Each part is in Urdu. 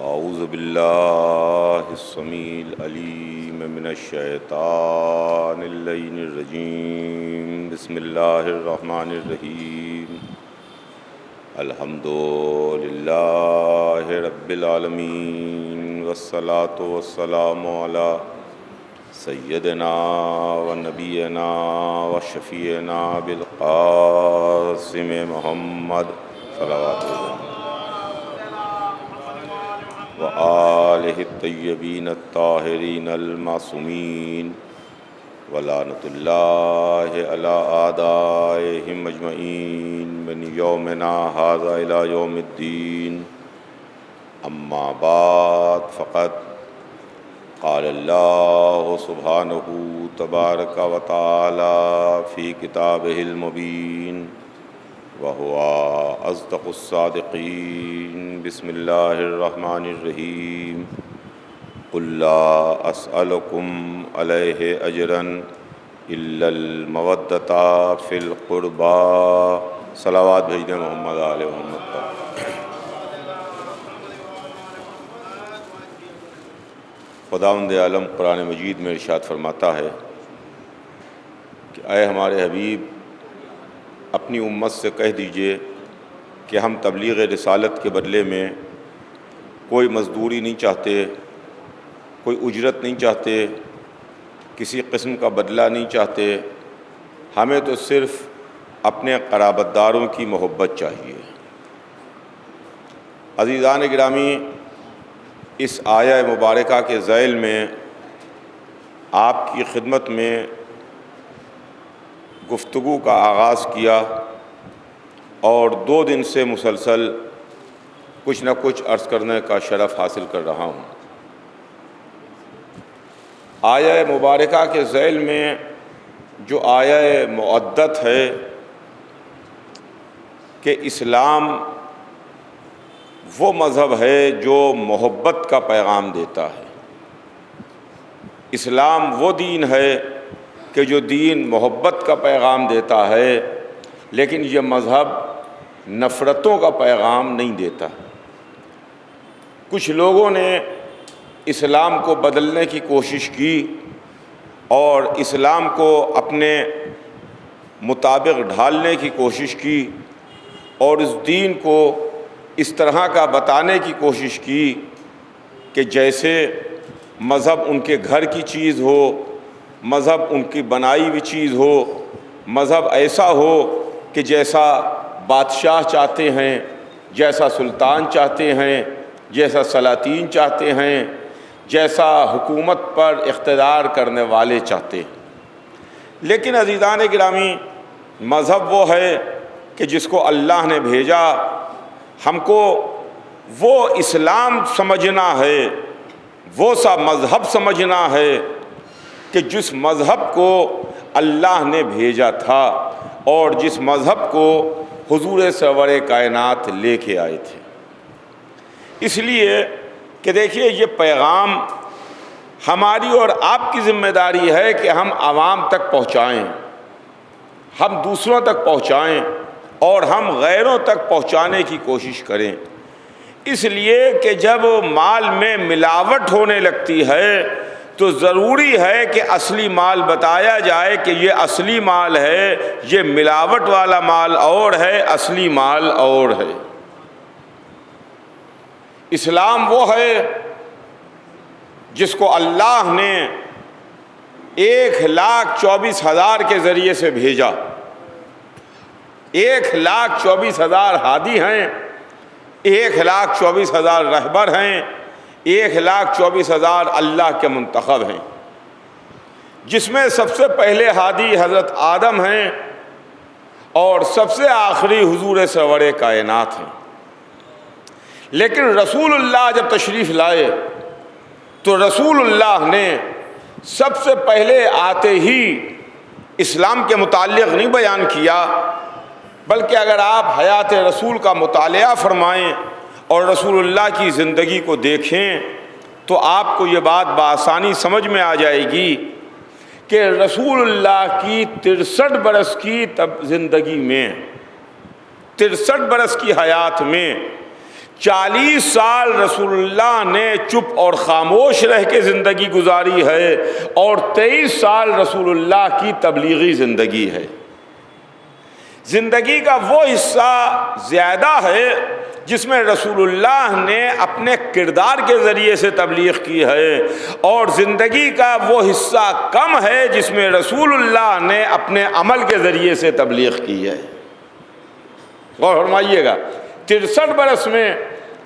اعوذ باللہ السمیع العلیم من الشیطان اللعین الرجیم بسم اللہ الرحمن الرحیم الحمد للہ رب العالمین والصلاة والسلام علی سیدنا و نبینا و شفیعنا بالقاسم محمد صلوات اللہ وآلہ الطیبین الطاہرین المعصومین ولعنۃ اللہ علی اعدائہم اجمعین من یومنا ھذا الی یوم الدین اما بعد فقد قال اللہ سبحانہ تبارک و تعالی فی کتابہ المبین وَهُوَ أَصْدَقُ الصَّادِقِينَ بسم اللہ الرحمن الرحیم قُلْ لَا أَسْأَلُكُمْ عَلَيْهِ أَجْرًا إِلَّا الْمَوَدَّةَ فِي الْقُرْبَى صلوات بھیج دیں محمد آل محمد پر۔ خداوند عالم قرآن مجید میں ارشاد فرماتا ہے کہ اے ہمارے حبیب، اپنی امت سے کہہ دیجئے کہ ہم تبلیغ رسالت کے بدلے میں کوئی مزدوری نہیں چاہتے، کوئی اجرت نہیں چاہتے، کسی قسم کا بدلہ نہیں چاہتے، ہمیں تو صرف اپنے قرابت داروں کی محبت چاہیے۔ عزیزان گرامی، اس آیہ مبارکہ کے ذیل میں آپ کی خدمت میں گفتگو کا آغاز کیا اور 2 دن سے مسلسل کچھ نہ کچھ عرض کرنے کا شرف حاصل کر رہا ہوں۔ آیہ مبارکہ کے ذیل میں جو آیہ معدت ہے کہ اسلام وہ مذہب ہے جو محبت کا پیغام دیتا ہے، اسلام وہ دین ہے کہ جو دین محبت کا پیغام دیتا ہے، لیکن یہ مذہب نفرتوں کا پیغام نہیں دیتا۔ کچھ لوگوں نے اسلام کو بدلنے کی کوشش کی اور اسلام کو اپنے مطابق ڈھالنے کی کوشش کی اور اس دین کو اس طرح کا بتانے کی کوشش کی کہ جیسے مذہب ان کے گھر کی چیز ہو، مذہب ان کی بنائی ہوئی چیز ہو، مذہب ایسا ہو کہ جیسا بادشاہ چاہتے ہیں، جیسا سلطان چاہتے ہیں، جیسا سلاطین چاہتے ہیں، جیسا حکومت پر اقتدار کرنے والے چاہتے ہیں۔ لیکن عزیزان گرامی، مذہب وہ ہے کہ جس کو اللہ نے بھیجا، ہم کو وہ اسلام سمجھنا ہے، وہ سا مذہب سمجھنا ہے کہ جس مذہب کو اللہ نے بھیجا تھا اور جس مذہب کو حضور سرور کائنات لے کے آئے تھے۔ اس لیے کہ دیکھیے، یہ پیغام ہماری اور آپ کی ذمہ داری ہے کہ ہم عوام تک پہنچائیں، ہم دوسروں تک پہنچائیں اور ہم غیروں تک پہنچانے کی کوشش کریں۔ اس لیے کہ جب مال میں ملاوٹ ہونے لگتی ہے تو ضروری ہے کہ اصلی مال بتایا جائے کہ یہ اصلی مال ہے، یہ ملاوٹ والا مال اور ہے، اصلی مال اور ہے۔ اسلام وہ ہے جس کو اللہ نے 1,24,000 کے ذریعے سے بھیجا۔ 1,24,000 ہادی ہیں، 1,24,000 رہبر ہیں، 1,24,000 اللہ کے منتخب ہیں، جس میں سب سے پہلے ہادی حضرت آدم ہیں اور سب سے آخری حضور سرور کائنات ہیں۔ لیکن رسول اللہ جب تشریف لائے تو رسول اللہ نے سب سے پہلے آتے ہی اسلام کے متعلق نہیں بیان کیا، بلکہ اگر آپ حیات رسول کا مطالعہ فرمائیں اور رسول اللہ کی زندگی کو دیکھیں تو آپ کو یہ بات بآسانی سمجھ میں آ جائے گی کہ رسول اللہ کی 63 برس کی زندگی میں، 63 برس کی حیات میں 40 سال رسول اللہ نے چپ اور خاموش رہ کے زندگی گزاری ہے، اور 23 سال رسول اللہ کی تبلیغی زندگی ہے۔ زندگی کا وہ حصہ زیادہ ہے جس میں رسول اللہ نے اپنے کردار کے ذریعے سے تبلیغ کی ہے، اور زندگی کا وہ حصہ کم ہے جس میں رسول اللہ نے اپنے عمل کے ذریعے سے تبلیغ کی ہے۔ غور فرمائیے گا، 63 برس میں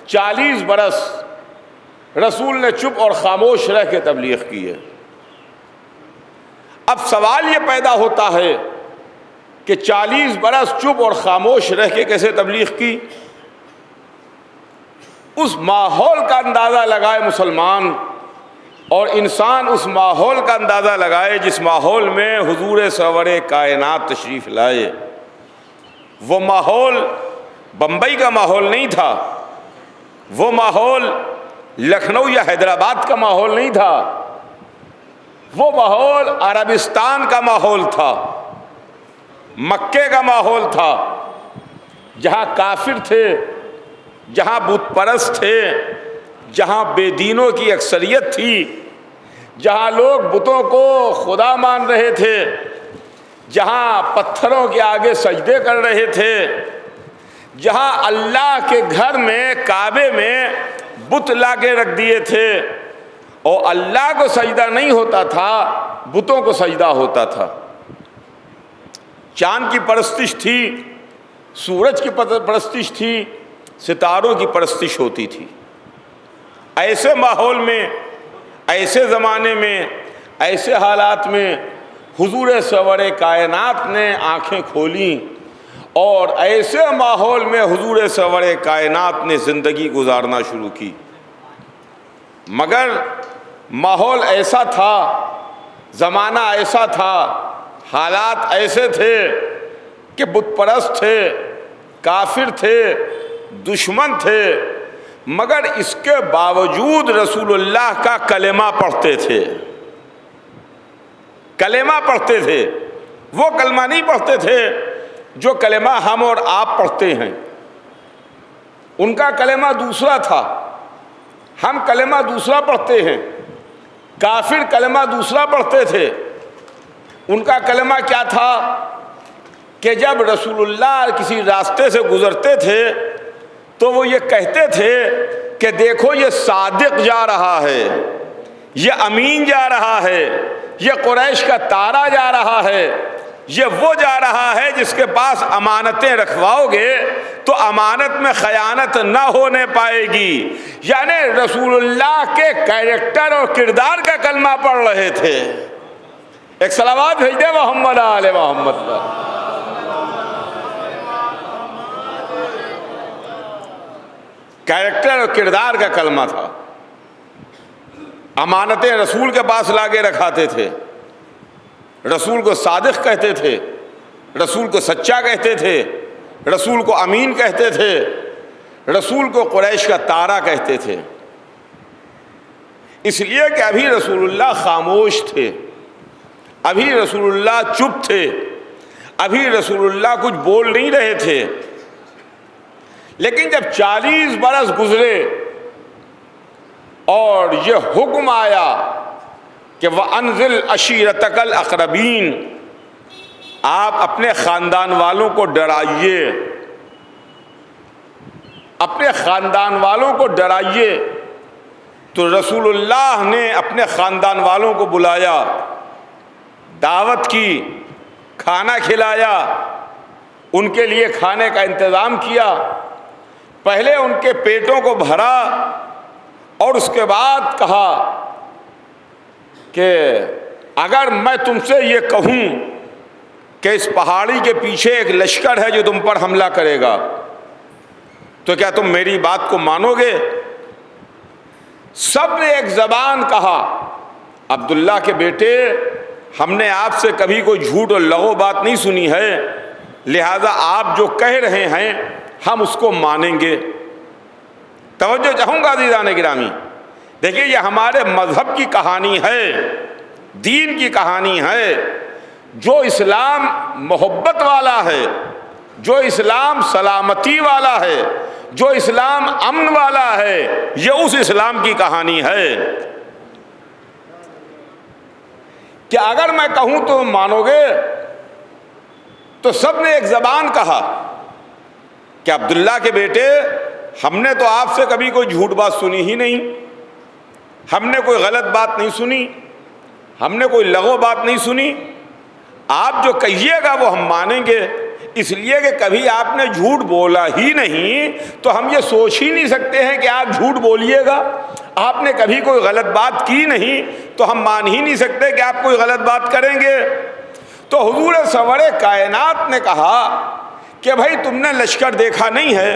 40 برس رسول نے چپ اور خاموش رہ کے تبلیغ کی ہے۔ اب سوال یہ پیدا ہوتا ہے کہ 40 برس چپ اور خاموش رہ کے کیسے تبلیغ کی؟ اس ماحول کا اندازہ لگائے مسلمان، اور انسان اس ماحول کا اندازہ لگائے جس ماحول میں حضور سرور کائنات تشریف لائے۔ وہ ماحول بمبئی کا ماحول نہیں تھا، وہ ماحول لکھنؤ یا حیدرآباد کا ماحول نہیں تھا، وہ ماحول عربستان کا ماحول تھا، مکے کا ماحول تھا، جہاں کافر تھے، جہاں بت پرست تھے، جہاں بے دینوں کی اکثریت تھی، جہاں لوگ بتوں کو خدا مان رہے تھے، جہاں پتھروں کے آگے سجدے کر رہے تھے، جہاں اللہ کے گھر میں کعبے میں بت لا کے رکھ دیے تھے، اور اللہ کو سجدہ نہیں ہوتا تھا، بتوں کو سجدہ ہوتا تھا۔ چاند کی پرستش تھی، سورج کی پرستش تھی، ستاروں کی پرستش ہوتی تھی۔ ایسے ماحول میں، ایسے زمانے میں، ایسے حالات میں حضور سرور کائنات نے آنکھیں کھولیں، اور ایسے ماحول میں حضور سرور کائنات نے زندگی گزارنا شروع کی۔ مگر ماحول ایسا تھا، زمانہ ایسا تھا، حالات ایسے تھے کہ بت پرست تھے، کافر تھے، دشمن تھے، مگر اس کے باوجود رسول اللہ کا کلمہ پڑھتے تھے، کلمہ پڑھتے تھے۔ وہ کلمہ نہیں پڑھتے تھے جو کلمہ ہم اور آپ پڑھتے ہیں، ان کا کلمہ دوسرا تھا، ہم کلمہ دوسرا پڑھتے ہیں، کافر کلمہ دوسرا پڑھتے تھے۔ ان کا کلمہ کیا تھا کہ جب رسول اللہ کسی راستے سے گزرتے تھے تو وہ یہ کہتے تھے کہ دیکھو یہ صادق جا رہا ہے، یہ امین جا رہا ہے، یہ قریش کا تارا جا رہا ہے، یہ وہ جا رہا ہے جس کے پاس امانتیں رکھواؤ گے تو امانت میں خیانت نہ ہونے پائے گی۔ یعنی رسول اللہ کے کیریکٹر اور کردار کا کلمہ پڑھ رہے تھے۔ ایک صلوات بھیج دے محمد آل محمد پر۔ کیریکٹر اور کردار کا کلمہ تھا۔ امانتیں رسول کے پاس لا کے رکھاتے تھے، رسول کو صادق کہتے تھے، رسول کو سچا کہتے تھے، رسول کو امین کہتے تھے، رسول کو قریش کا تارا کہتے تھے۔ اس لیے کہ ابھی رسول اللہ خاموش تھے، ابھی رسول اللہ چپ تھے، ابھی رسول اللہ کچھ بول نہیں رہے تھے۔ لیکن جب 40 برس گزرے اور یہ حکم آیا کہ وَأَنزِلْ عَشِيرَتَكَ الْأَقْرَبِينَ، آپ اپنے خاندان والوں کو ڈرائیے، اپنے خاندان والوں کو ڈرائیے، تو رسول اللہ نے اپنے خاندان والوں کو بلایا، دعوت کی، کھانا کھلایا، ان کے لیے کھانے کا انتظام کیا، پہلے ان کے پیٹوں کو بھرا، اور اس کے بعد کہا کہ اگر میں تم سے یہ کہوں کہ اس پہاڑی کے پیچھے ایک لشکر ہے جو تم پر حملہ کرے گا تو کیا تم میری بات کو مانو گے؟ سب نے ایک زبان کہا، عبداللہ کے بیٹے، ہم نے آپ سے کبھی کوئی جھوٹ اور لغو بات نہیں سنی ہے، لہذا آپ جو کہہ رہے ہیں ہم اس کو مانیں گے۔ توجہ چاہوں گا عزیزان گرامی، دیکھیے یہ ہمارے مذہب کی کہانی ہے، دین کی کہانی ہے۔ جو اسلام محبت والا ہے، جو اسلام سلامتی والا ہے، جو اسلام امن والا ہے، یہ اس اسلام کی کہانی ہے کہ اگر میں کہوں تو تم مانو گے۔ تو سب نے ایک زبان کہا کہ عبداللہ کے بیٹے، ہم نے تو آپ سے کبھی کوئی جھوٹ بات سنی ہی نہیں، ہم نے کوئی غلط بات نہیں سنی، ہم نے کوئی لغو بات نہیں سنی، آپ جو کہیے گا وہ ہم مانیں گے، اس لیے کہ کبھی آپ نے جھوٹ بولا ہی نہیں تو ہم یہ سوچ ہی نہیں سکتے ہیں کہ آپ جھوٹ بولیے گا۔ آپ نے کبھی کوئی غلط بات کی نہیں تو ہم مان ہی نہیں سکتے کہ آپ کوئی غلط بات کریں گے۔ تو حضور سرور کائنات نے کہا کہ بھائی تم نے لشکر دیکھا نہیں ہے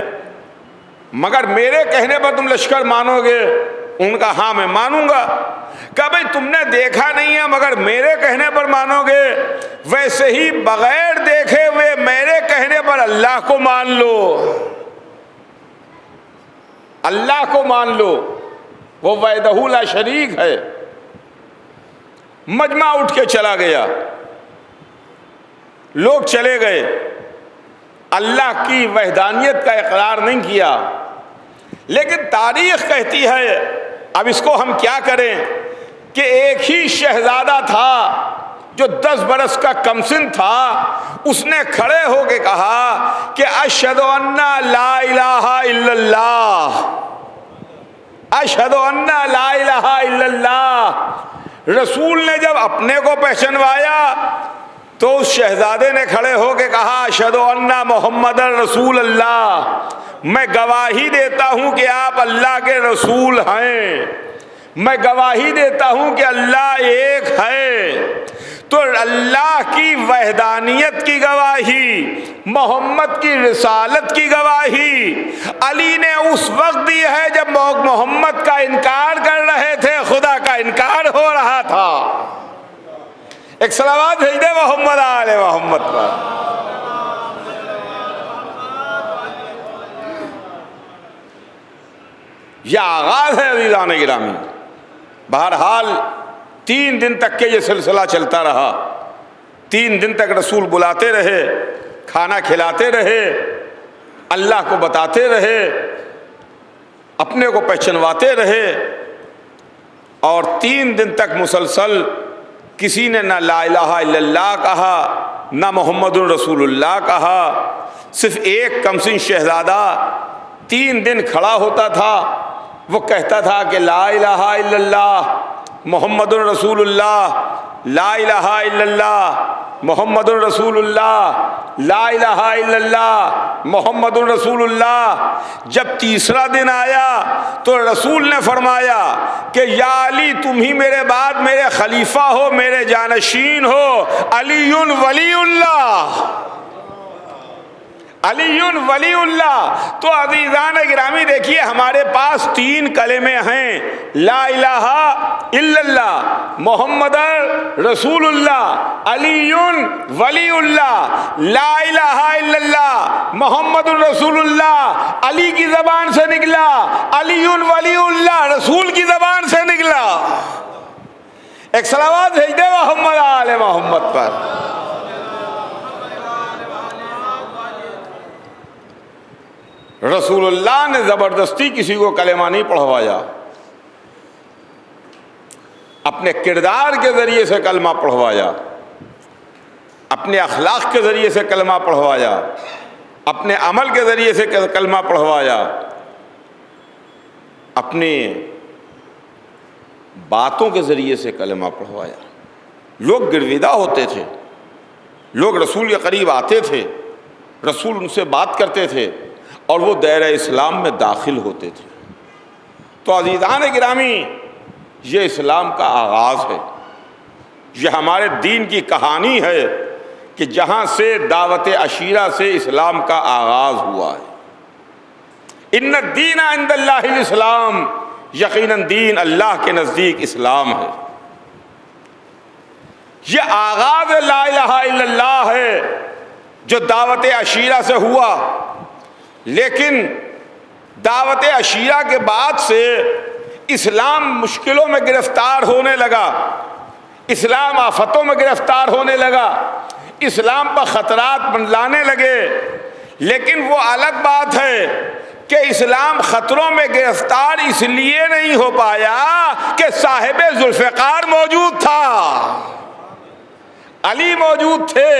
مگر میرے کہنے پر تم لشکر مانو گے؟ ان کا ہاں میں مانوں گا۔ کہ بھائی تم نے دیکھا نہیں ہے مگر میرے کہنے پر مانو گے؟ ویسے ہی بغیر دیکھے ہوئے میرے کہنے پر اللہ کو مان لو، اللہ کو مان لو، وہ وحدہ لا شریک ہے۔ مجمع اٹھ کے چلا گیا، لوگ چلے گئے، اللہ کی وحدانیت کا اقرار نہیں کیا۔ لیکن تاریخ کہتی ہے، اب اس کو ہم کیا کریں کہ ایک ہی شہزادہ تھا جو 10 برس کا کمسن تھا، اس نے کھڑے ہو کے کہا کہ اشہد ان لا الہ الا اللہ، اشہد ان لا الہ الا اللہ۔ رسول نے جب اپنے کو پہچنوایا تو اس شہزادے نے کھڑے ہو کے کہا اشہد ان محمد رسول اللہ، میں گواہی دیتا ہوں کہ آپ اللہ کے رسول ہیں، میں گواہی دیتا ہوں کہ اللہ ایک ہے۔ تو اللہ کی وحدانیت کی گواہی، محمد کی رسالت کی گواہی علی نے اس وقت دی ہے جب محمد کا انکار کر رہے تھے، خدا کا انکار ہو رہا تھا۔ ایک صلوات بھیج دے محمد آل محمد پر۔ یہ آغاز ہے عزیزان گرامی۔ بہرحال 3 دن تک کے یہ سلسلہ چلتا رہا، 3 دن تک رسول بلاتے رہے، کھانا کھلاتے رہے، اللہ کو بتاتے رہے، اپنے کو پہچنواتے رہے، اور 3 دن تک مسلسل کسی نے نہ لا الہ الا اللہ کہا نہ محمد رسول اللہ کہا۔ صرف ایک کمسن شہزادہ 3 دن کھڑا ہوتا تھا، وہ کہتا تھا کہ لا الہ الا اللہ محمد رسول اللہ، لا الہ الا اللہ محمد رسول اللہ، لا الہ الا اللہ محمد رسول اللہ۔ جب تیسرا دن آیا تو رسول نے فرمایا کہ یا علی تم ہی میرے بعد میرے خلیفہ ہو، میرے جانشین ہو، علی ولی اللہ، علی ولی اللہ۔ تو عزیزان گرامی دیکھیے ہمارے پاس 3 کلمے ہیں، لا الہ الا اللہ محمد رسول اللہ، علی ولی اللہ۔ لا الہ الا اللہ محمد رسول اللہ علی کی زبان سے نکلا، علی ولی اللہ رسول کی زبان سے نکلا۔ ایک صلوات بھیج دے محمد آل محمد پر۔ رسول اللہ نے زبردستی کسی کو کلمہ نہیں پڑھوایا، اپنے کردار کے ذریعے سے کلمہ پڑھوایا، اپنے اخلاق کے ذریعے سے کلمہ پڑھوایا، اپنے عمل کے ذریعے سے کلمہ پڑھوایا، اپنے باتوں کے ذریعے سے کلمہ پڑھوایا۔ لوگ گرویدہ ہوتے تھے، لوگ رسول کے قریب آتے تھے، رسول ان سے بات کرتے تھے اور وہ دائرہ اسلام میں داخل ہوتے تھے۔ تو عزیزان گرامی یہ اسلام کا آغاز ہے، یہ ہمارے دین کی کہانی ہے کہ جہاں سے دعوت عشیرہ سے اسلام کا آغاز ہوا ہے۔ ان الدین عند اللہ الاسلام، یقیناً دین اللہ کے نزدیک اسلام ہے۔ یہ آغاز لا الہ الا اللہ ہے جو دعوت عشیرہ سے ہوا، لیکن دعوت عشیرہ کے بعد سے اسلام مشکلوں میں گرفتار ہونے لگا، اسلام آفتوں میں گرفتار ہونے لگا، اسلام پر خطرات منڈلانے لگے۔ لیکن وہ الگ بات ہے کہ اسلام خطروں میں گرفتار اس لیے نہیں ہو پایا کہ صاحب ذوالفقار موجود تھا، علی موجود تھے،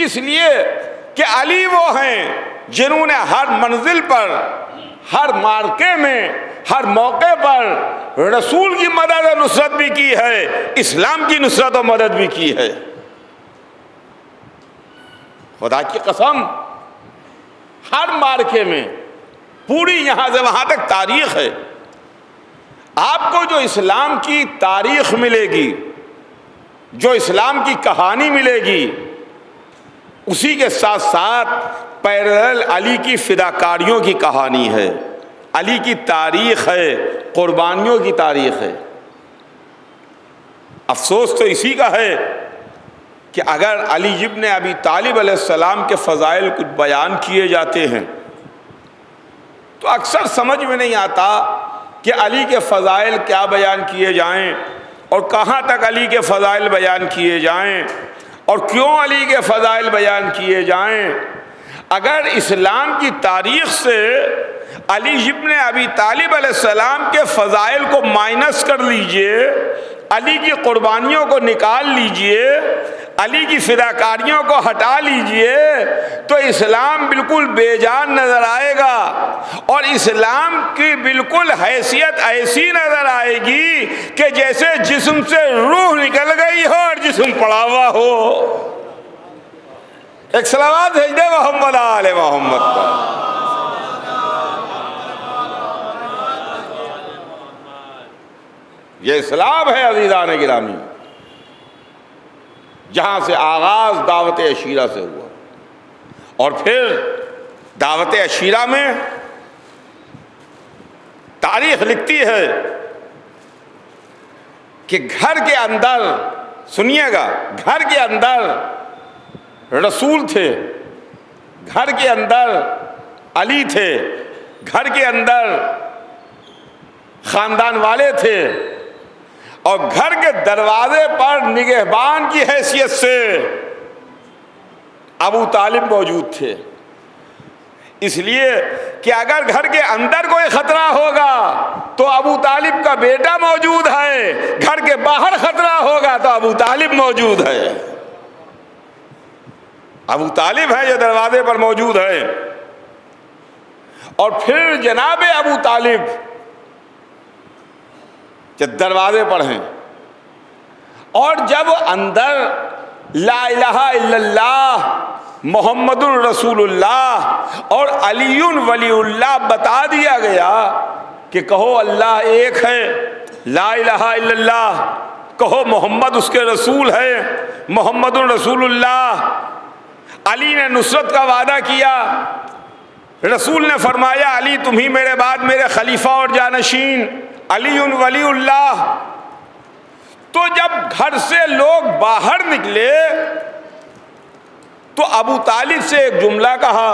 اس لیے کہ علی وہ ہیں جنہوں نے ہر منزل پر، ہر مارکے میں، ہر موقع پر رسول کی مدد و نصرت بھی کی ہے، اسلام کی نصرت و مدد بھی کی ہے۔ خدا کی قسم، ہر مارکے میں، پوری یہاں سے وہاں تک تاریخ ہے۔ آپ کو جو اسلام کی تاریخ ملے گی، جو اسلام کی کہانی ملے گی، اسی کے ساتھ ساتھ پیرل علی کی فداکاریوں کی کہانی ہے، علی کی تاریخ ہے، قربانیوں کی تاریخ ہے۔ افسوس تو اسی کا ہے کہ اگر علی ابن ابی طالب علیہ السلام کے فضائل کچھ بیان کیے جاتے ہیں تو اکثر سمجھ میں نہیں آتا کہ علی کے فضائل کیا بیان کیے جائیں اور کہاں تک علی کے فضائل بیان کیے جائیں اور کیوں علی کے فضائل بیان کیے جائیں۔ اگر اسلام کی تاریخ سے علی ابن ابی طالب علیہ السلام کے فضائل کو مائنس کر لیجئے، علی کی قربانیوں کو نکال لیجئے، علی کی فداکاریوں کو ہٹا لیجئے، تو اسلام بالکل بے جان نظر آئے گا، اور اسلام کی بالکل حیثیت ایسی نظر آئے گی کہ جیسے جسم سے روح نکل گئی ہو اور جسم پڑا ہوا ہو۔ ایک صلوات بھیج دے محمد آل محمد پر۔ یہ اسلام ہے عزیزان گرامی، جہاں سے آغاز دعوت عشیرہ سے ہوا، اور پھر دعوت عشیرہ میں تاریخ لکھتی ہے کہ گھر کے اندر، سنیے گا، گھر کے اندر رسول تھے، گھر کے اندر علی تھے، گھر کے اندر خاندان والے تھے، اور گھر کے دروازے پر نگہبان کی حیثیت سے ابو طالب موجود تھے، اس لیے کہ اگر گھر کے اندر کوئی خطرہ ہوگا تو ابو طالب کا بیٹا موجود ہے، گھر کے باہر خطرہ ہوگا تو ابو طالب موجود ہے۔ ابو طالب ہے جو دروازے پر موجود ہے، اور پھر جناب ابو طالب جب دروازے پر ہیں، اور جب اندر لا الہ الا اللہ محمد الرسول اللہ اور علی ولی اللہ بتا دیا گیا کہ کہو اللہ ایک ہے، لا الہ الا اللہ، کہو محمد اس کے رسول ہے، محمد الرسول اللہ۔ علی نے نصرت کا وعدہ کیا، رسول نے فرمایا علی تم ہی میرے بعد میرے خلیفہ اور جانشین، علی ولی اللہ۔ تو جب گھر سے لوگ باہر نکلے تو ابو طالب سے ایک جملہ کہا،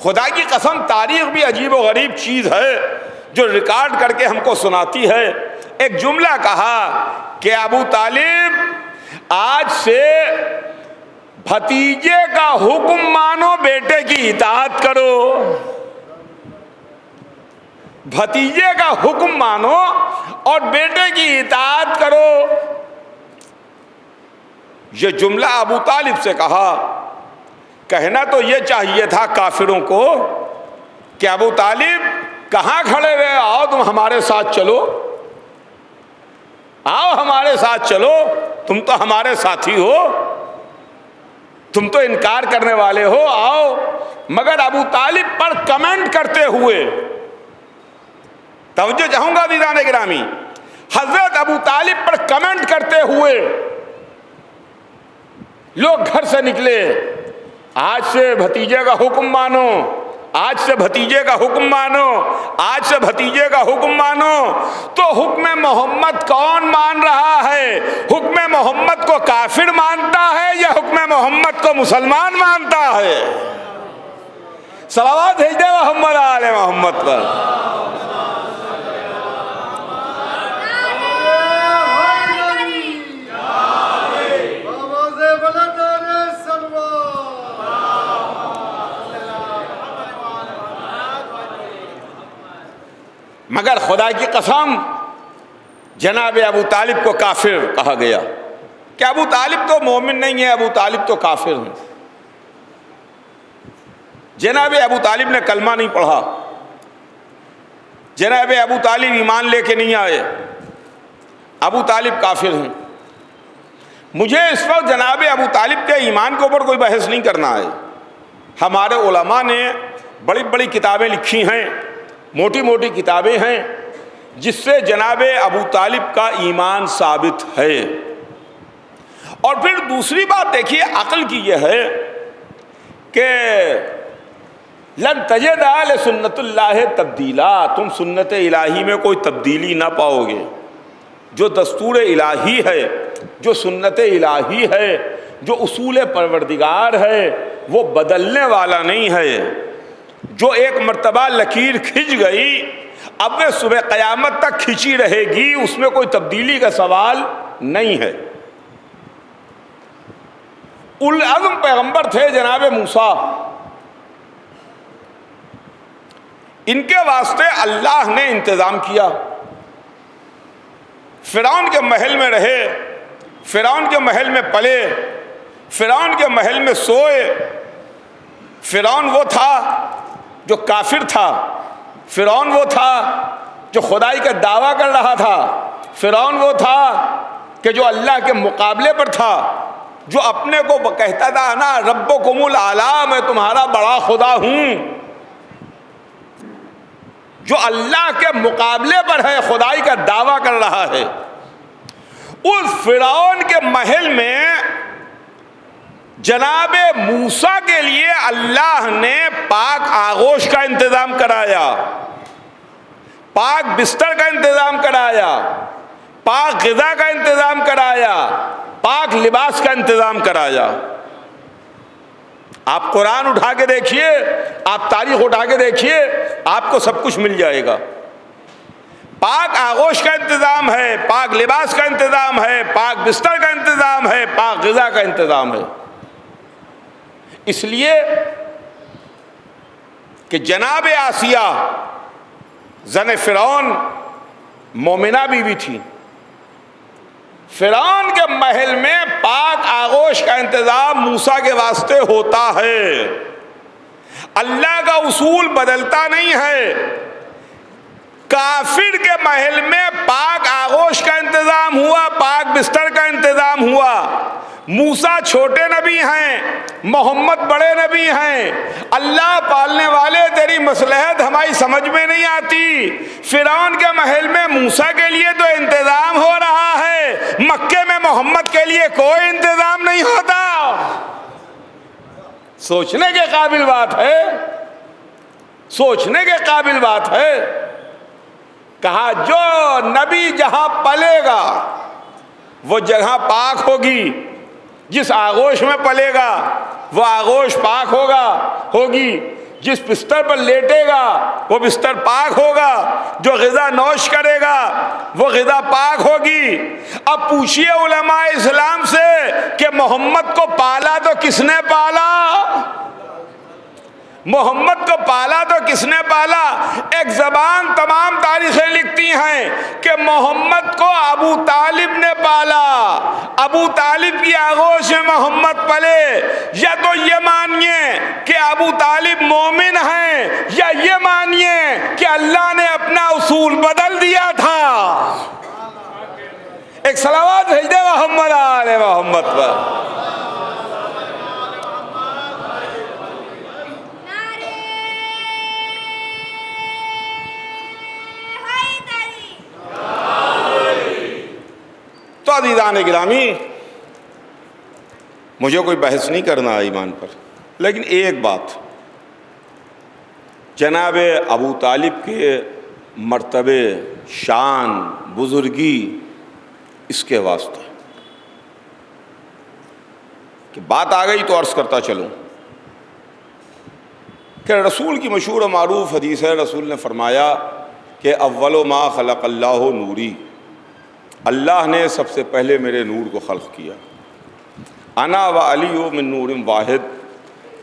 خدا کی قسم تاریخ بھی عجیب و غریب چیز ہے جو ریکارڈ کر کے ہم کو سناتی ہے۔ ایک جملہ کہا کہ ابو طالب آج سے بھتیجے کا حکم مانو، بیٹے کی اطاعت کرو، بھتیجے کا حکم مانو اور بیٹے کی اطاعت کرو۔ یہ جملہ ابو طالب سے کہا، کہنا تو یہ چاہیے تھا کافروں کو کہ ابو طالب کہاں کھڑے ہوئے، آؤ تم ہمارے ساتھ چلو، آؤ ہمارے ساتھ چلو، تم تو ہمارے ساتھی ہو، تم تو انکار کرنے والے ہو، آؤ۔ مگر ابو طالب پر کمنٹ کرتے ہوئے، توجہ چاہوں گا عزیزان گرامی، حضرت ابو طالب پر کمنٹ کرتے ہوئے لوگ گھر سے نکلے، آج سے بھتیجے کا حکم مانو، آج سے بھتیجے کا حکم مانو، آج سے بھتیجے کا حکم مانو۔ تو حکم محمد کون مان رہا ہے؟ حکم محمد کو کافر مانتا ہے یا حکم محمد کو مسلمان مانتا ہے؟ صلوات بھیج دے محمد آل محمد پر۔ مگر خدا کی قسم جناب ابو طالب کو کافر کہا گیا کہ ابو طالب تو مومن نہیں ہے، ابو طالب تو کافر ہیں۔ جناب ابو طالب نے کلمہ نہیں پڑھا، جناب ابو طالب ایمان لے کے نہیں آئے، ابو طالب کافر ہیں۔ مجھے اس وقت جناب ابو طالب کے ایمان کے اوپر کوئی بحث نہیں کرنا ہے۔ ہمارے علماء نے بڑی بڑی کتابیں لکھی ہیں، موٹی موٹی کتابیں ہیں، جس سے جناب ابو طالب کا ایمان ثابت ہے۔ اور پھر دوسری بات دیکھیے عقل کی یہ ہے کہ لن تجد لسنت اللہ تبدیلا، تم سنت الہی میں کوئی تبدیلی نہ پاؤ گے۔ جو دستور الہی ہے، جو سنت الہی ہے، جو اصول پروردگار ہے، وہ بدلنے والا نہیں ہے۔ جو ایک مرتبہ لکیر کھنچ گئی اب وہ صبح قیامت تک کھنچی رہے گی، اس میں کوئی تبدیلی کا سوال نہیں ہے۔ اولوالعزم پیغمبر تھے جناب موسیٰ، ان کے واسطے اللہ نے انتظام کیا۔ فرعون کے محل میں رہے، فرعون کے محل میں پلے، فرعون کے محل میں سوئے۔ فرعون وہ تھا جو کافر تھا، فرعون وہ تھا جو خدائی کا دعویٰ کر رہا تھا، فرعون وہ تھا کہ جو اللہ کے مقابلے پر تھا، جو اپنے کو کہتا تھا انا ربکم الاعلی، میں تمہارا بڑا خدا ہوں، جو اللہ کے مقابلے پر ہے، خدائی کا دعویٰ کر رہا ہے۔ اس فرعون کے محل میں جناب موسیٰ کے لیے اللہ نے پاک آغوش کا انتظام کرایا، پاک بستر کا انتظام کرایا، پاک غذا کا انتظام کرایا، پاک لباس کا انتظام کرایا۔ آپ قرآن اٹھا کے دیکھیے، آپ تاریخ اٹھا کے دیکھیے، آپ کو سب کچھ مل جائے گا۔ پاک آغوش کا انتظام ہے، پاک لباس کا انتظام ہے، پاک بستر کا انتظام ہے، پاک غذا کا انتظام ہے۔ اس لیے کہ جناب آسیہ زن فرعون مومنہ بیوی تھی، فرعون کے محل میں پاک آغوش کا انتظام موسیٰ کے واسطے ہوتا ہے۔ اللہ کا اصول بدلتا نہیں ہے۔ کافر کے محل میں پاک آغوش کا انتظام ہوا، پاک بستر کا انتظام ہوا۔ موسیٰ چھوٹے نبی ہیں، محمد بڑے نبی ہیں، اللہ پالنے والے، تیری مصلحت ہماری سمجھ میں نہیں آتی۔ فرعون کے محل میں موسیٰ کے لیے تو انتظام ہو رہا ہے، مکے میں محمد کے لیے کوئی انتظام نہیں ہوتا۔ سوچنے کے قابل بات ہے، سوچنے کے قابل بات ہے۔ کہا جو نبی جہاں پلے گا وہ جگہ پاک ہوگی، جس آغوش میں پلے گا وہ آغوش پاک ہوگی، جس بستر پر لیٹے گا وہ بستر پاک ہوگا، جو غذا نوش کرے گا وہ غذا پاک ہوگی۔ اب پوچھئے علماء اسلام سے کہ محمد کو پالا تو کس نے پالا؟ محمد کو پالا تو کس نے پالا؟ ایک زبان تمام تاریخیں لکھتی ہیں کہ محمد کو ابو طالب نے پالا، ابو طالب کی آغوش میں محمد پلے۔ یا تو یہ مانیے کہ ابو طالب مومن ہیں، یا یہ مانیے کہ اللہ نے اپنا اصول بدل دیا تھا۔ ایک صلوات بھیج دے محمد آل محمد پر۔ تو عزیزان گرامی، مجھے کوئی بحث نہیں کرنا ایمان پر، لیکن ایک بات، جناب ابو طالب کے مرتبے، شان، بزرگی، اس کے واسطے کہ بات آ گئی تو عرض کرتا چلوں کہ رسول کی مشہور و معروف حدیث ہے، رسول نے فرمایا کہ اول ما خلق اللہ نوری، اللہ نے سب سے پہلے میرے نور کو خلق کیا۔ انا و علی من نور واحد،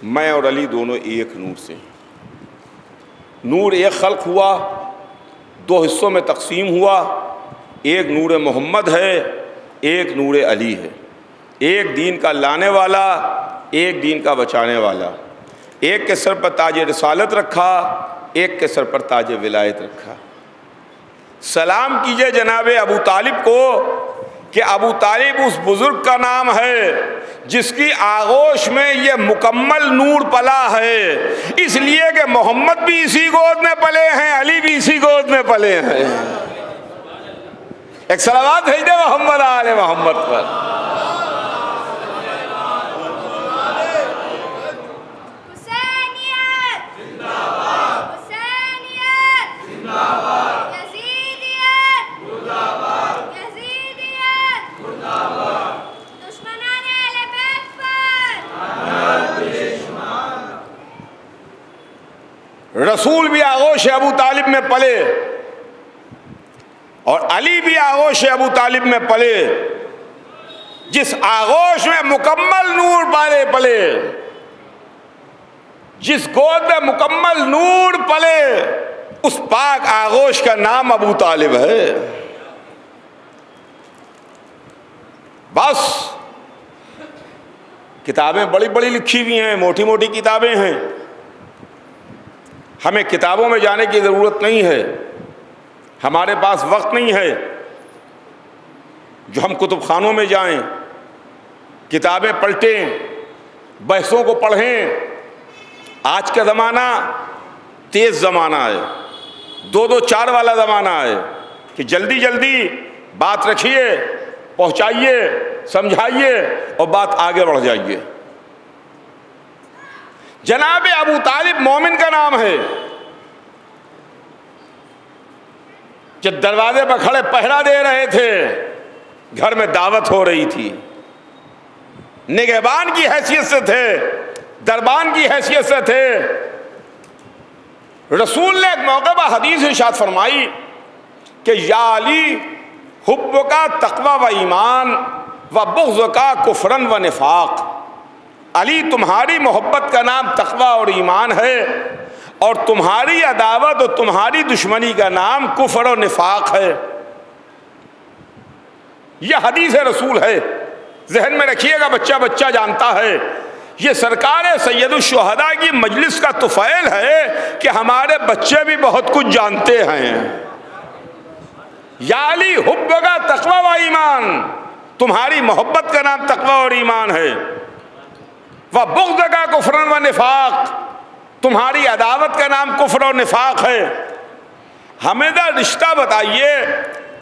میں اور علی دونوں ایک نور سے ہیں۔ نور ایک خلق ہوا، دو حصوں میں تقسیم ہوا، ایک نور محمد ہے، ایک نور علی ہے، ایک دین کا لانے والا، ایک دین کا بچانے والا، ایک کے سر پر تاج رسالت رکھا، ایک کے سر پر تاج ولایت رکھا۔ سلام کیجئے جناب ابو طالب کو کہ ابو طالب اس بزرگ کا نام ہے جس کی آغوش میں یہ مکمل نور پلا ہے، اس لیے کہ محمد بھی اسی گود میں پلے ہیں، علی بھی اسی گود میں پلے ہیں۔ ایک صلوات بھیج دے محمد آل محمد پر۔ رسول بھی آغوش ابو طالب میں پلے اور علی بھی آغوش ابو طالب میں پلے، جس آغوش میں مکمل نور پلے، جس گود میں مکمل نور پلے، اس پاک آغوش کا نام ابو طالب ہے۔ بس کتابیں بڑی بڑی لکھی ہوئی ہیں، موٹی موٹی کتابیں ہیں، ہمیں کتابوں میں جانے کی ضرورت نہیں ہے، ہمارے پاس وقت نہیں ہے جو ہم کتب خانوں میں جائیں، کتابیں پلٹیں، بحثوں کو پڑھیں۔ آج کا زمانہ تیز زمانہ ہے، 2 4 والا زمانہ ہے کہ جلدی جلدی بات رکھیے، پہنچائیے، سمجھائیے اور بات آگے بڑھ جائیے۔ جناب ابو طالب مومن کا نام ہے، جب دروازے پر کھڑے پہرا دے رہے تھے، گھر میں دعوت ہو رہی تھی، نگہبان کی حیثیت سے تھے، دربان کی حیثیت سے تھے۔ رسول نے ایک موقع پر حدیث ارشاد فرمائی کہ یا علی حب کا تقوی و ایمان و بغض کا کفرن و نفاق، علی تمہاری محبت کا نام تقوی اور ایمان ہے، اور تمہاری عداوت اور تمہاری دشمنی کا نام کفر و نفاق ہے۔ یہ حدیث رسول ہے، ذہن میں رکھیے گا، بچہ بچہ جانتا ہے۔ یہ سرکار سید الشہداء کی مجلس کا طفیل ہے کہ ہمارے بچے بھی بہت کچھ جانتے ہیں۔ یا علی حب کا تقوی و ایمان، تمہاری محبت کا نام تقوی اور ایمان ہے، وَبُغْضَ کا کفر و نفاق، تمہاری عداوت کا نام کفر و نفاق ہے۔ ہمیں ذرا رشتہ بتائیے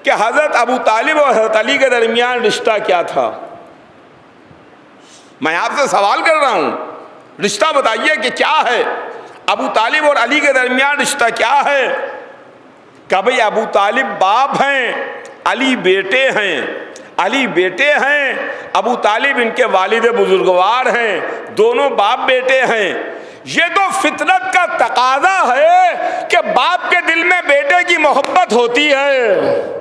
کہ حضرت ابو طالب اور حضرت علی کے درمیان رشتہ کیا تھا؟ میں آپ سے سوال کر رہا ہوں، رشتہ بتائیے کہ کیا ہے ابو طالب اور علی کے درمیان، رشتہ کیا ہے؟ کہ بھئی ابو طالب باپ ہیں، علی بیٹے ہیں، علی بیٹے ہیں، ابو طالب ان کے والد بزرگوار ہیں، دونوں باپ بیٹے ہیں۔ یہ تو فطرت کا تقاضا ہے کہ باپ کے دل میں بیٹے کی محبت ہوتی ہے۔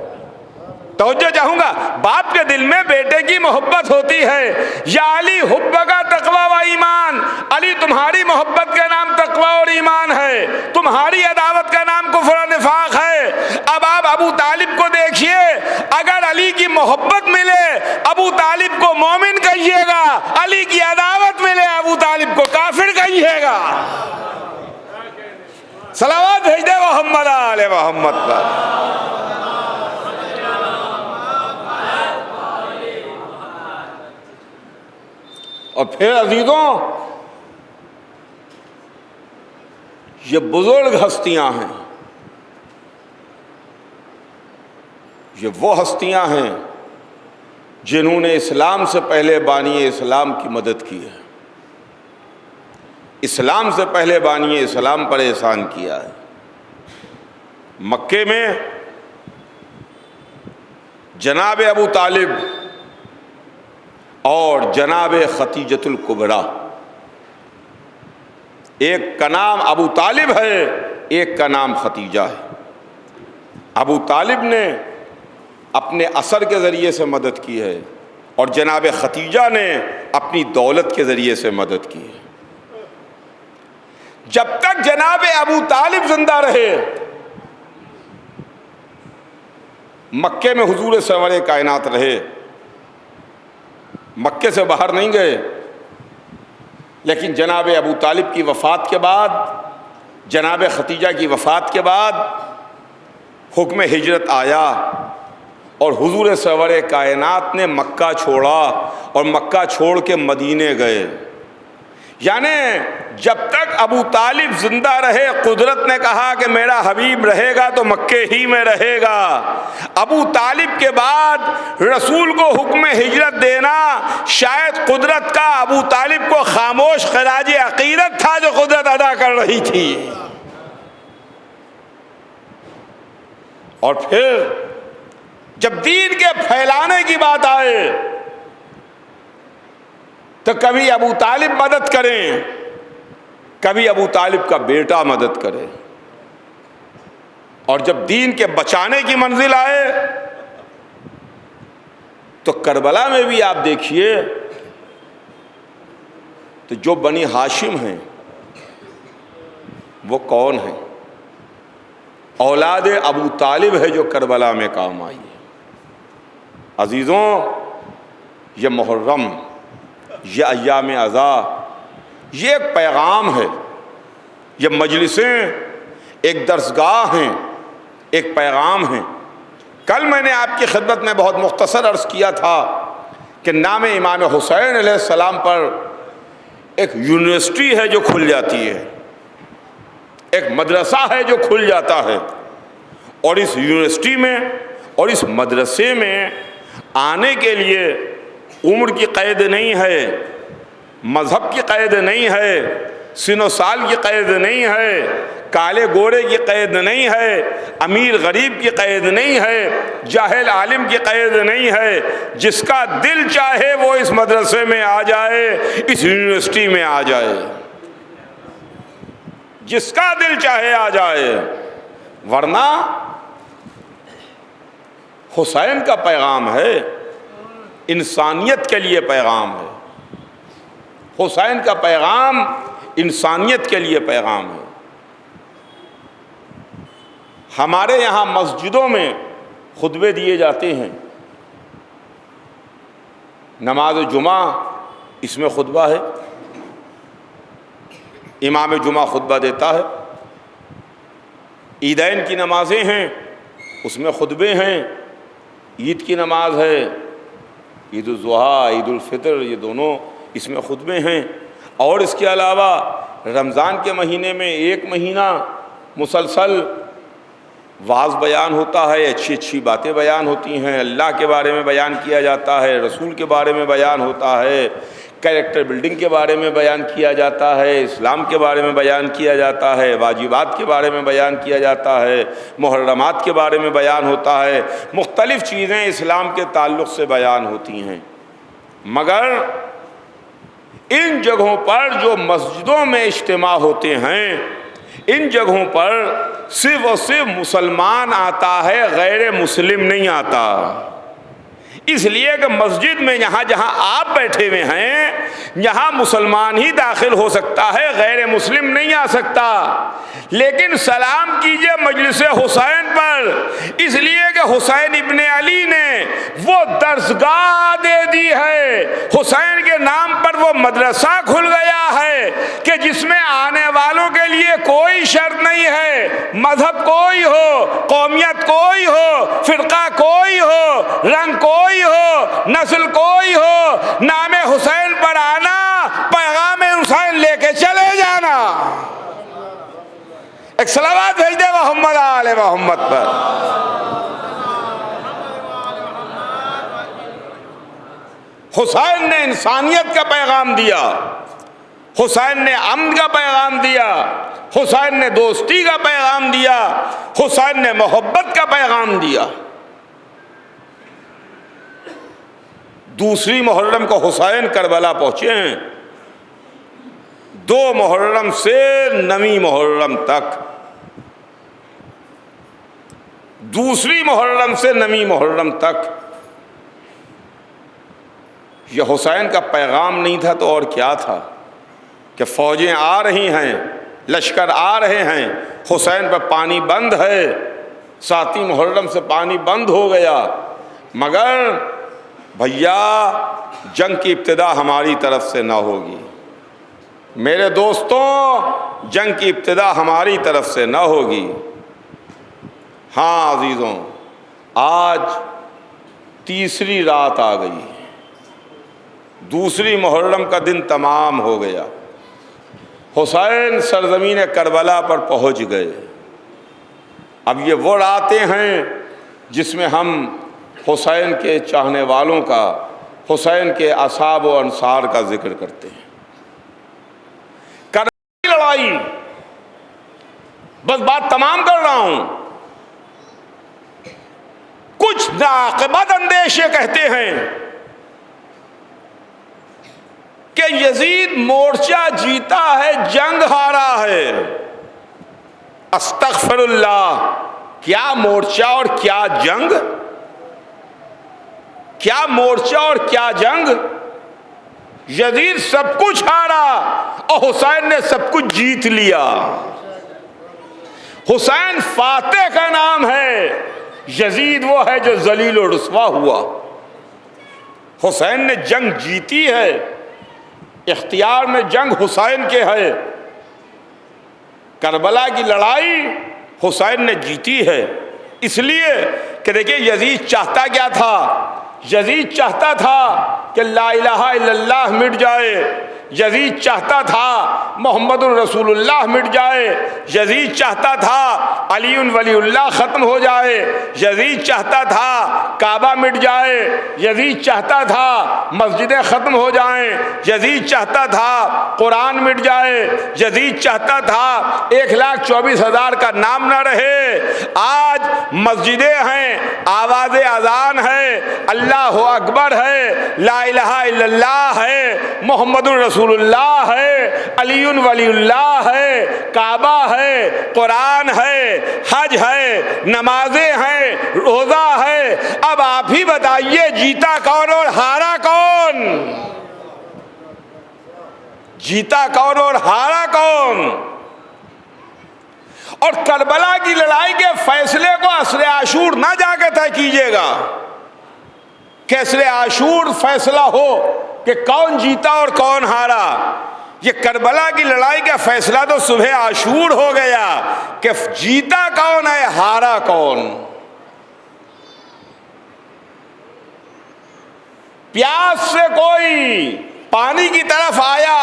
توجہ چاہوں گا، باپ کے دل میں بیٹے کی محبت ہوتی ہے۔ یا علی حب کا تقوی و ایمان، علی تمہاری محبت کا نام تقوی اور ایمان ہے، تمہاری عداوت کا نام کفر و نفاق ہے۔ اب آپ ابو طالب کو دیکھیے، اگر علی کی محبت ملے ابو طالب کو مومن کہیے گا، علی کی عداوت ملے ابو طالب کو کافر کہیے گا۔ صلوات بھیج دے محمد آل محمد پر۔ اور پھر عزیزوں، یہ بزرگ ہستیاں ہیں، یہ وہ ہستیاں ہیں جنہوں نے اسلام سے پہلے بانی اسلام کی مدد کی ہے، اسلام سے پہلے بانی اسلام پر احسان کیا ہے۔ مکے میں جناب ابو طالب اور جناب ختیجۃ الکبریٰ، ایک کا نام ابو طالب ہے، ایک کا نام ختیجہ ہے۔ ابو طالب نے اپنے اثر کے ذریعے سے مدد کی ہے اور جناب ختیجہ نے اپنی دولت کے ذریعے سے مدد کی ہے۔ جب تک جناب ابو طالب زندہ رہے مکے میں حضور سرور کائنات رہے، مکے سے باہر نہیں گئے، لیکن جناب ابو طالب کی وفات کے بعد، جناب ختیجہ کی وفات کے بعد حکم ہجرت آیا اور حضور سرور کائنات نے مکہ چھوڑا اور مکہ چھوڑ کے مدینے گئے۔ یعنی جب تک ابو طالب زندہ رہے، قدرت نے کہا کہ میرا حبیب رہے گا تو مکے ہی میں رہے گا۔ ابو طالب کے بعد رسول کو حکم ہجرت دینا شاید قدرت کا ابو طالب کو خاموش خراج عقیدت تھا جو قدرت ادا کر رہی تھی۔ اور پھر جب دین کے پھیلانے کی بات آئے تو کبھی ابو طالب مدد کریں، کبھی ابو طالب کا بیٹا مدد کرے، اور جب دین کے بچانے کی منزل آئے تو کربلا میں بھی آپ دیکھیے تو جو بنی ہاشم ہیں وہ کون ہیں؟ اولاد ابو طالب ہے جو کربلا میں کام آئی ہے۔ عزیزوں، یہ محرم، یہ ایام عزا، یہ ایک پیغام ہے، یہ مجلسیں ایک درسگاہ ہیں، ایک پیغام ہیں۔ کل میں نے آپ کی خدمت میں بہت مختصر عرض کیا تھا کہ نام امام حسین علیہ السلام پر ایک یونیورسٹی ہے جو کھل جاتی ہے، ایک مدرسہ ہے جو کھل جاتا ہے، اور اس یونیورسٹی میں اور اس مدرسے میں آنے کے لیے عمر کی قید نہیں ہے، مذہب کی قید نہیں ہے، سن و سال کی قید نہیں ہے، کالے گورے کی قید نہیں ہے، امیر غریب کی قید نہیں ہے، جاہل عالم کی قید نہیں ہے۔ جس کا دل چاہے وہ اس مدرسے میں آ جائے، اس یونیورسٹی میں آ جائے، جس کا دل چاہے آ جائے۔ ورنہ حسین کا پیغام ہے، انسانیت کے لیے پیغام ہے، حسین کا پیغام انسانیت کے لیے پیغام ہے۔ ہمارے یہاں مسجدوں میں خطبے دیے جاتے ہیں، نماز جمعہ اس میں خطبہ ہے، امام جمعہ خطبہ دیتا ہے، عیدین کی نمازیں ہیں اس میں خطبے ہیں، عید کی نماز ہے، عید الاضحیٰ، عید الفطر، یہ دونوں اس میں خطبے ہیں۔ اور اس کے علاوہ رمضان کے مہینے میں ایک مہینہ مسلسل وعظ بیان ہوتا ہے، اچھی اچھی باتیں بیان ہوتی ہیں، اللہ کے بارے میں بیان کیا جاتا ہے، رسول کے بارے میں بیان ہوتا ہے، کیریکٹر بلڈنگ کے بارے میں بیان کیا جاتا ہے، اسلام کے بارے میں بیان کیا جاتا ہے، واجبات کے بارے میں بیان کیا جاتا ہے، محرمات کے بارے میں بیان ہوتا ہے، مختلف چیزیں اسلام کے تعلق سے بیان ہوتی ہیں۔ مگر ان جگہوں پر جو مسجدوں میں اجتماع ہوتے ہیں، ان جگہوں پر صرف اور صرف مسلمان آتا ہے، غیر مسلم نہیں آتا۔ اس لیے کہ مسجد میں جہاں آپ بیٹھے ہوئے ہیں یہاں مسلمان ہی داخل ہو سکتا ہے، غیر مسلم نہیں آ سکتا۔ لیکن سلام کیجئے مجلس حسین پر، اس لیے کہ حسین ابن علی نے وہ درسگاہ دے دی ہے، حسین کے نام پر وہ مدرسہ کھل گیا ہے کہ جس میں آنے والوں کے لیے کوئی شرط نہیں ہے، مذہب کوئی ہو، قومیت کوئی ہو، فرقہ کوئی ہو، رنگ کوئی ہو، نسل کوئی ہو، نام حسین پر آنا، پیغام حسین لے کے چلے جانا۔ ایک صلوات بھیج دے محمد آل محمد پر۔ حسین نے انسانیت کا پیغام دیا، حسین نے امن کا پیغام دیا، حسین نے دوستی کا پیغام دیا، حسین نے محبت کا پیغام دیا۔ دوسری محرم کو حسین کربلا پہنچے ہیں، 2 محرم سے 9 محرم تک، دوسری محرم سے 9 محرم تک یہ حسین کا پیغام نہیں تھا تو اور کیا تھا؟ کہ فوجیں آ رہی ہیں، لشکر آ رہے ہیں، حسین پر پانی بند ہے، 7 محرم سے پانی بند ہو گیا، مگر بھیا جنگ کی ابتدا ہماری طرف سے نہ ہوگی، میرے دوستوں جنگ کی ابتدا ہماری طرف سے نہ ہوگی۔ ہاں عزیزوں، آج تیسری رات آ گئی، دوسری محرم کا دن تمام ہو گیا، حسین سرزمین کربلا پر پہنچ گئے۔ اب یہ وہ راتیں ہیں جس میں ہم حسین کے چاہنے والوں کا، حسین کے اصحاب و انصار کا ذکر کرتے ہیں۔ کربلا کی لڑائی، بس بات تمام کر رہا ہوں۔ کچھ ناعاقبت اندیش یہ کہتے ہیں کہ یزید مورچہ جیتا ہے، جنگ ہارا ہے۔ استغفر اللہ، کیا مورچہ اور کیا جنگ، کیا مورچہ اور کیا جنگ؟ یزید سب کچھ ہارا اور حسین نے سب کچھ جیت لیا۔ حسین فاتح کا نام ہے، یزید وہ ہے جو ذلیل و رسوا ہوا۔ حسین نے جنگ جیتی ہے، اختیار میں جنگ حسین کے ہے۔ کربلا کی لڑائی حسین نے جیتی ہے، اس لیے کہ دیکھیں یزید چاہتا کیا تھا؟ یزید چاہتا تھا کہ لا الہ الا اللہ مٹ جائے، یزید چاہتا تھا محمد الرسول اللہ مٹ جائے، یزید چاہتا تھا علی ولی اللہ ختم ہو جائے، یزید چاہتا تھا کعبہ مٹ جائے، یزید چاہتا تھا مسجدیں ختم ہو جائیں، یزید چاہتا تھا قرآن مٹ جائے، یزید چاہتا تھا 1,24,000 کا نام نہ رہے۔ آج مسجدیں ہیں، آواز اذان ہے، اللہ اکبر ہے، لا الہ الا اللہ ہے، محمد الرسول اللہ ہے، علی ولی اللہ ہے، کعبہ ہے، قرآن ہے، حج ہے، نمازیں ہیں، روزہ ہے۔ اب آپ ہی بتائیے جیتا کون اور ہارا کون؟ جیتا کون اور ہارا کون؟ اور کربلا کی لڑائی کے فیصلے کو عصر عاشور نہ جا کے طے کیجیے گا کہ عصر عاشور فیصلہ ہو کہ کون جیتا اور کون ہارا۔ یہ کربلا کی لڑائی کا فیصلہ تو صبح عاشور ہو گیا کہ جیتا کون ہے، ہارا کون۔ پیاس سے کوئی پانی کی طرف آیا،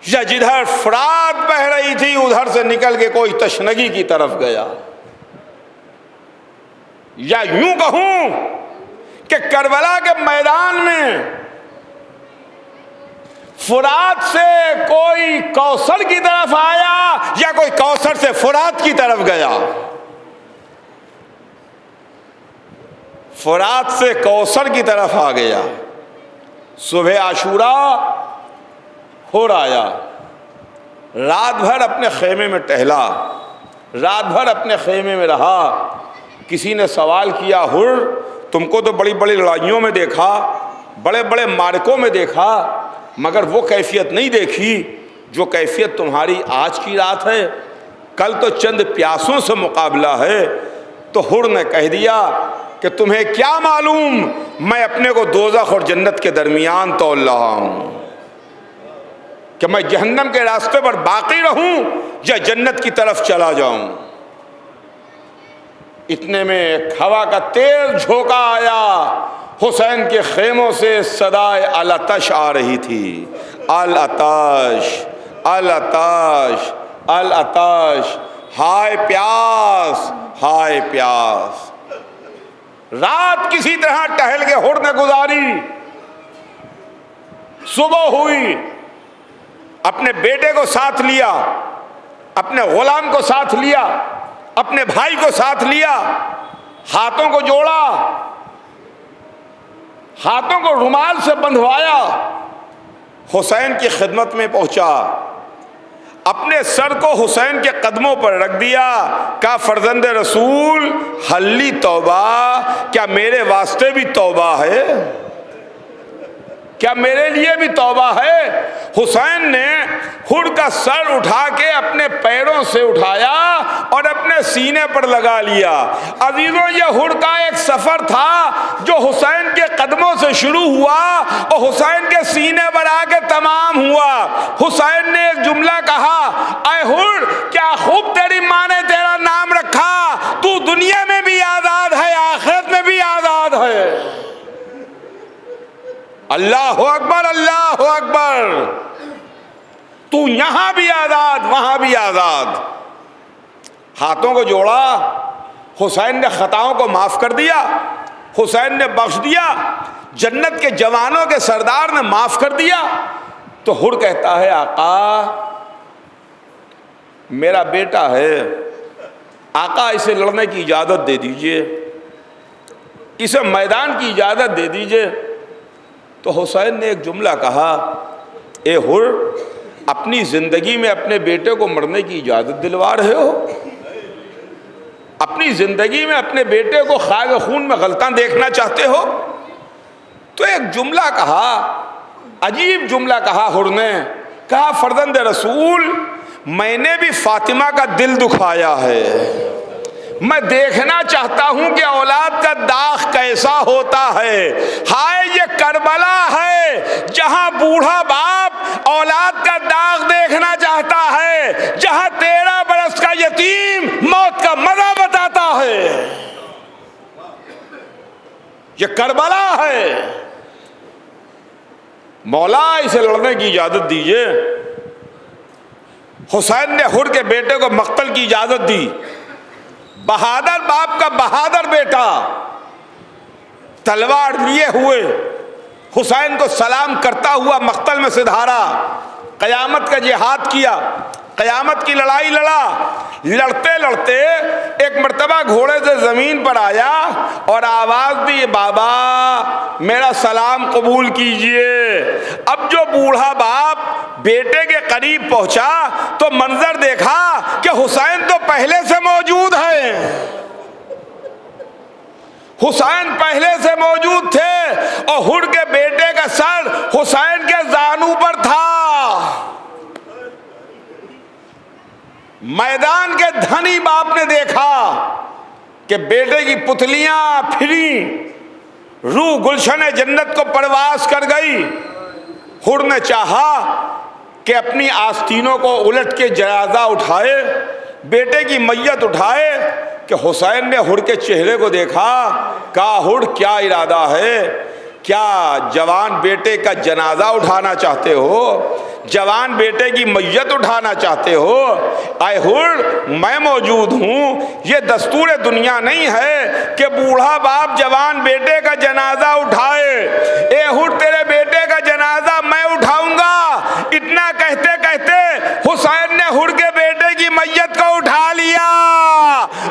یا جدھر فرات بہ رہی تھی ادھر سے نکل کے کوئی تشنگی کی طرف گیا، یا یوں کہوں کہ کربلا کے میدان میں فرات سے کوئی کوثر کی طرف آیا، یا کوئی کوثر سے فرات کی طرف گیا۔ فرات سے کوثر کی طرف آ گیا۔ صبح عاشوراء ہو آیا، رات بھر اپنے خیمے میں ٹہلا، رات بھر اپنے خیمے میں رہا۔ کسی نے سوال کیا، ہر تم کو تو بڑی بڑی لڑائیوں میں دیکھا، بڑے بڑے معرکوں میں دیکھا، مگر وہ کیفیت نہیں دیکھی جو کیفیت تمہاری آج کی رات ہے۔ کل تو چند پیاسوں سے مقابلہ ہے۔ تو ہر نے کہہ دیا کہ تمہیں کیا معلوم میں اپنے کو دوزخ اور جنت کے درمیان تول رہا ہوں، کہ میں جہنم کے راستے پر باقی رہوں یا جنت کی طرف چلا جاؤں۔ اتنے میں ایک ہوا کا تیز جھونکا آیا، حسین کے خیموں سے صدائے العطش آ رہی تھی، العطش العطش العطش، ہائے پیاس ہائے پیاس۔ رات کسی طرح ٹہل کے ہر نے گزاری۔ صبح ہوئی، اپنے بیٹے کو ساتھ لیا، اپنے غلام کو ساتھ لیا، اپنے بھائی کو ساتھ لیا، ہاتھوں کو جوڑا، ہاتھوں کو رومال سے بندھوایا، حسین کی خدمت میں پہنچا، اپنے سر کو حسین کے قدموں پر رکھ دیا، کہا فرزند رسول حلی توبہ، کیا میرے واسطے بھی توبہ ہے؟ کیا میرے لیے بھی توبہ ہے؟ حسین نے ہر کا سر اٹھا کے اپنے پیروں سے اٹھایا اور اپنے سینے پر لگا لیا۔ عزیزوں، یہ ہر کا ایک سفر تھا جو حسین کے قدموں سے شروع ہوا اور حسین کے سینے پر آ کے تمام ہوا۔ حسین نے ایک جملہ کہا، اے ہر، کیا خوب تیری ماں نے تیرا نام رکھا، تو دنیا میں بھی آزاد ہے، آخرت میں بھی آزاد ہے۔ اللہ اکبر، اللہ اکبر، تو یہاں بھی آزاد، وہاں بھی آزاد۔ ہاتھوں کو جوڑا، حسین نے خطاؤں کو معاف کر دیا، حسین نے بخش دیا، جنت کے جوانوں کے سردار نے معاف کر دیا۔ تو ہر کہتا ہے، آقا میرا بیٹا ہے، آقا اسے لڑنے کی اجازت دے دیجئے، اسے میدان کی اجازت دے دیجئے۔ تو حسین نے ایک جملہ کہا، اے ہر، اپنی زندگی میں اپنے بیٹے کو مرنے کی اجازت دلوا رہے ہو؟ اپنی زندگی میں اپنے بیٹے کو خاک خون میں غلطاں دیکھنا چاہتے ہو؟ تو ایک جملہ کہا، عجیب جملہ کہا ہر نے، کہا فرزند رسول، میں نے بھی فاطمہ کا دل دکھایا ہے، میں دیکھنا چاہتا ہوں کہ اولاد کا داغ کیسا ہوتا ہے۔ ہائے یہ کربلا ہے جہاں بوڑھا باپ اولاد کا داغ دیکھنا چاہتا ہے، جہاں 13 برس کا یتیم موت کا مزہ بتاتا ہے۔ یہ کربلا ہے، مولا اسے لڑنے کی اجازت دیجئے۔ حسین نے ہر کے بیٹے کو مقتل کی اجازت دی۔ بہادر باپ کا بہادر بیٹا تلوار لیے ہوئے حسین کو سلام کرتا ہوا مقتل میں سے دھارا، قیامت کا جہاد کیا، قیامت کی لڑائی لڑا۔ لڑتے لڑتے ایک مرتبہ گھوڑے سے زمین پر آیا اور آواز دی، بابا میرا سلام قبول کیجئے۔ اب جو بوڑھا باپ بیٹے کے قریب پہنچا تو منظر دیکھا کہ حسین تو پہلے سے موجود ہے، حسین پہلے سے موجود تھے اور ہر کے بیٹے کا سر حسین کے زانو پر تھا۔ میدان کے دھنی باپ نے دیکھا کہ بیٹے کی پتلیاں پھری، روح گلشن جنت کو پرواز کر گئی۔ ہر نے چاہا کہ اپنی آستینوں کو الٹ کے جنازہ اٹھائے، بیٹے کی میت اٹھائے، کہ حسین نے ہر کے چہرے کو دیکھا، کہا ہر کیا ارادہ ہے؟ کیا جوان بیٹے کا جنازہ اٹھانا چاہتے ہو؟ جوان بیٹے کی میت اٹھانا چاہتے ہو؟ اے ہر، میں موجود ہوں، یہ دستور دنیا نہیں ہے کہ بوڑھا باپ جوان بیٹے کا جنازہ اٹھائے۔ اے ہر، تیرے بیٹے کا جنازہ میں اٹھاؤں گا۔ اتنا کہتے کہتے حسین نے ہر کے بیٹے کی میت کو اٹھا لیا۔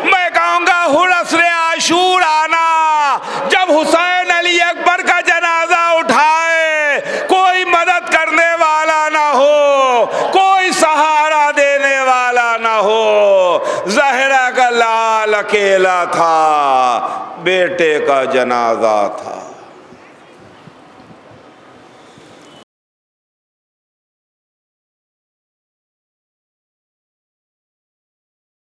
میں کہوں گا ہر، عصر عاشور آنا، جب حسین علی اکبر کا جنازہ اٹھائے، کوئی مدد کرنے والا نہ ہو، کوئی سہارا دینے والا نہ ہو، زہرا کا لال اکیلا تھا، بیٹے کا جنازہ تھا۔